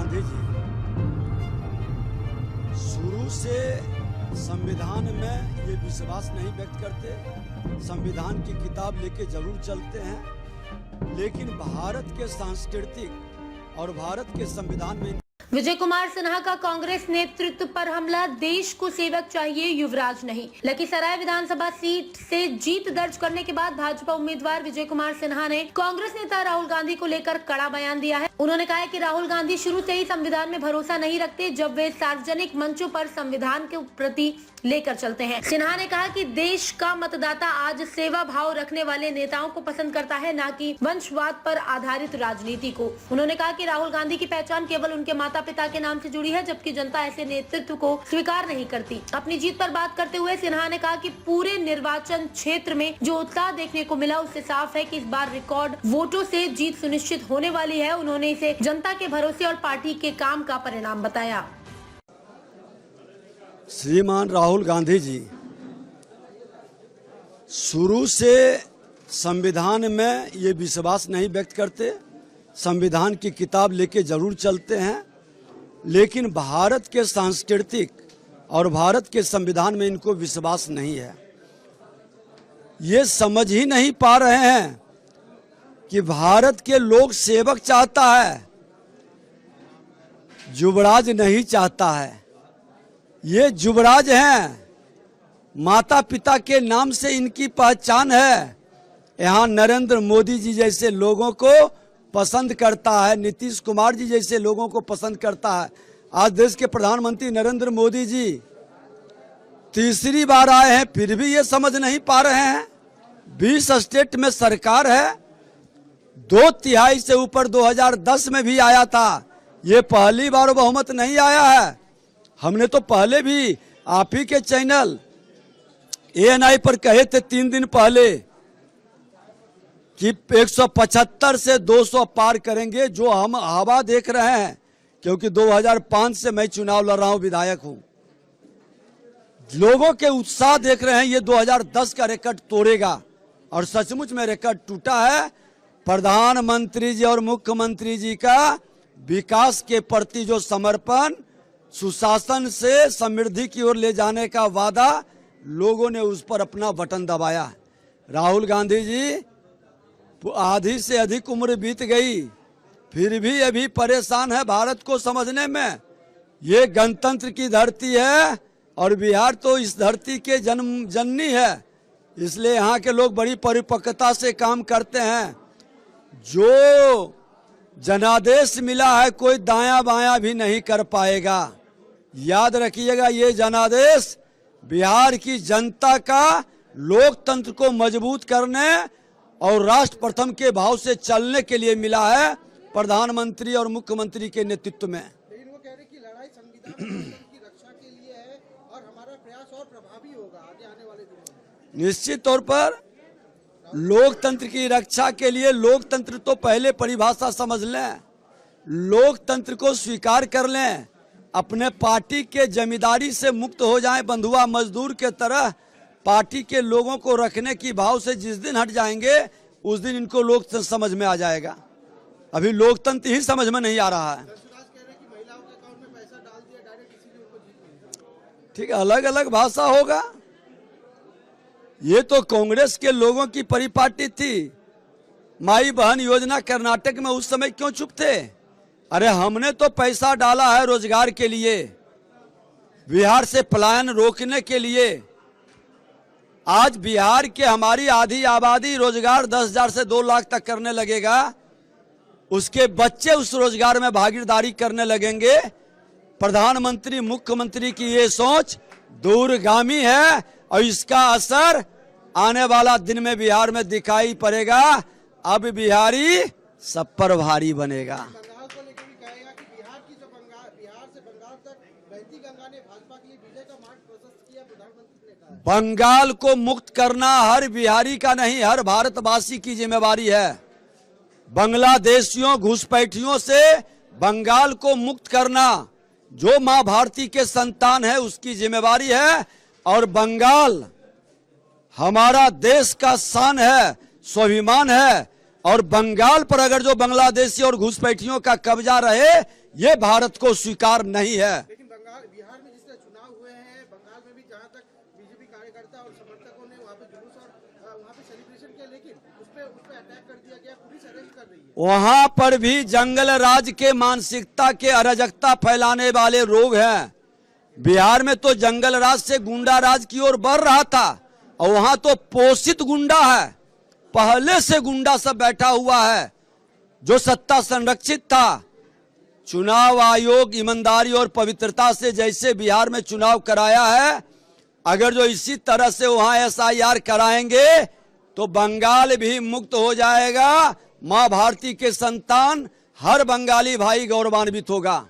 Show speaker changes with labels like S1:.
S1: गांधी जी शुरू से संविधान में ये विश्वास नहीं व्यक्त करते, संविधान की किताब लेके जरूर चलते हैं, लेकिन भारत के सांस्कृतिक और भारत के संविधान में
S2: विजय कुमार सिन्हा का कांग्रेस नेतृत्व पर हमला। देश को सेवक चाहिए, युवराज नहीं। लखीसराय विधानसभा सीट से जीत दर्ज करने के बाद भाजपा उम्मीदवार विजय कुमार सिन्हा ने कांग्रेस नेता राहुल गांधी को लेकर कड़ा बयान दिया है। उन्होंने कहा है कि राहुल गांधी शुरू से ही संविधान में भरोसा नहीं रखते, जब वे सार्वजनिक मंचों पर संविधान के प्रति लेकर चलते हैं। सिन्हा ने कहा कि देश का मतदाता आज सेवा भाव रखने वाले नेताओं को पसंद करता है, न कि वंशवाद पर आधारित राजनीति को। उन्होंने कहा कि राहुल गांधी की पहचान केवल उनके माता पिता के नाम से जुड़ी है, जबकि जनता ऐसे नेतृत्व को स्वीकार नहीं करती। अपनी जीत पर बात करते हुए सिन्हा ने कहा कि पूरे निर्वाचन क्षेत्र में जो उत्साह देखने को मिला, उससे साफ है कि इस बार रिकॉर्ड वोटों से जीत सुनिश्चित होने वाली है। उन्होंने इसे जनता के भरोसे और पार्टी के काम का परिणाम बताया।
S1: श्रीमान राहुल गांधी जी शुरू से संविधान में ये विश्वास नहीं व्यक्त करते, संविधान की किताब लेके जरूर चलते हैं, लेकिन भारत के सांस्कृतिक और भारत के संविधान में इनको विश्वास नहीं है। ये समझ ही नहीं पा रहे हैं कि भारत के लोग सेवक चाहता है, युवराज नहीं चाहता है। ये युवराज हैं, माता पिता के नाम से इनकी पहचान है। यहाँ नरेंद्र मोदी जी जैसे लोगों को पसंद करता है, नीतीश कुमार जी जैसे लोगों को पसंद करता है। आज देश के प्रधानमंत्री नरेंद्र मोदी जी तीसरी बार आए हैं, फिर भी ये समझ नहीं पा रहे हैं। 20 स्टेट में सरकार है, 2/3 से ऊपर 2010 में भी आया था। ये पहली बार बहुमत नहीं आया है। हमने तो पहले भी आप ही के चैनल ANI पर कहे थे 3 दिन पहले कि 175 से 200 पार करेंगे। जो हम हवा देख रहे हैं, क्योंकि 2005 से मैं चुनाव लड़ रहा हूं, विधायक हूं, लोगों के उत्साह देख रहे हैं। ये 2010 का रिकॉर्ड तोड़ेगा और सचमुच में रिकॉर्ड टूटा है। प्रधानमंत्री जी और मुख्यमंत्री जी का विकास के प्रति जो समर्पण, सुशासन से समृद्धि की ओर ले जाने का वादा, लोगों ने उस पर अपना बटन दबाया। राहुल गांधी जी आधी से अधिक उम्र बीत गई, फिर भी अभी परेशान है भारत को समझने में। ये गणतंत्र की धरती है और बिहार तो इस धरती के जननी है, इसलिए यहाँ के लोग बड़ी परिपक्वता से काम करते हैं। जो जनादेश मिला है, कोई दायां बायां भी नहीं कर पाएगा। याद रखिएगा, ये जनादेश बिहार की जनता का लोकतंत्र को मजबूत करने और राष्ट्र प्रथम के भाव से चलने के लिए मिला है, प्रधानमंत्री और मुख्यमंत्री के नेतृत्व में।
S3: लेकिन वो कह रहे कि लड़ाई संविधान की रक्षा के लिए है और हमारा प्रयास और प्रभावी होगा आगे आने वाले दिनों में।
S1: निश्चित तौर पर लोकतंत्र की रक्षा के लिए, लोकतंत्र तो पहले परिभाषा समझ लें, लोकतंत्र को स्वीकार कर लें, अपने पार्टी के जमींदारी से मुक्त हो जाएं, बंधुआ मजदूर के तरह पार्टी के लोगों को रखने की भाव से जिस दिन हट जाएंगे, उस दिन इनको लोकतंत्र समझ में आ जाएगा। अभी लोकतंत्र ही समझ में नहीं आ रहा है। ठीक है, अलग अलग भाषा होगा। ये तो कांग्रेस के लोगों की परिपाटी थी। माई बहन योजना कर्नाटक में उस समय क्यों चुप थे? अरे हमने तो पैसा डाला है रोजगार के लिए, बिहार से पलायन रोकने के लिए। आज बिहार के हमारी आधी आबादी रोजगार 10,000 से 2 लाख तक करने लगेगा, उसके बच्चे उस रोजगार में भागीदारी करने लगेंगे। प्रधानमंत्री मुख्यमंत्री की ये सोच दूरगामी है और इसका असर आने वाला दिन में बिहार में दिखाई पड़ेगा। अब बिहारी सब पर भारी बनेगा।
S3: बंगाल को लेकर भी कहेगा कि बिहार से बंगाल तक बहती गंगा ने भाजपा के लिए विजय का मार्ग प्रशस्त किया, प्रधानमंत्री ने कहा।
S1: बंगाल को मुक्त करना हर बिहारी का नहीं, हर भारतवासी की जिम्मेवारी है। बांग्लादेशियों घुसपैठियों से बंगाल को मुक्त करना जो मां भारती के संतान है उसकी जिम्मेवारी है। और बंगाल हमारा देश का शान है, स्वाभिमान है। और बंगाल पर अगर जो बांग्लादेशी और घुसपैठियों का कब्जा रहे, ये भारत को स्वीकार नहीं है।
S3: लेकिन बिहार में जिस तरह चुनाव हुए हैं, बंगाल में भी जहां तक बीजेपी कार्यकर्ता और समर्थकों ने वहां पे जुलूस और वहां पे सेलिब्रेशन किया, लेकिन उस पे अटैक कर दिया गया, पुलिस अरेस्ट कर रही है।
S1: वहां पर भी जंगल राज के मानसिकता के अराजकता फैलाने वाले लोग हैं। बिहार में तो जंगल राज से गुंडा राज की ओर बढ़ रहा था, और वहां तो पोषित गुंडा है, पहले से गुंडा सब बैठा हुआ है जो सत्ता संरक्षित था। चुनाव आयोग ईमानदारी और पवित्रता से जैसे बिहार में चुनाव कराया है, अगर जो इसी तरह से वहां SIR कराएंगे तो बंगाल भी मुक्त हो जाएगा। मां भारती के संतान हर बंगाली भाई गौरवान्वित होगा।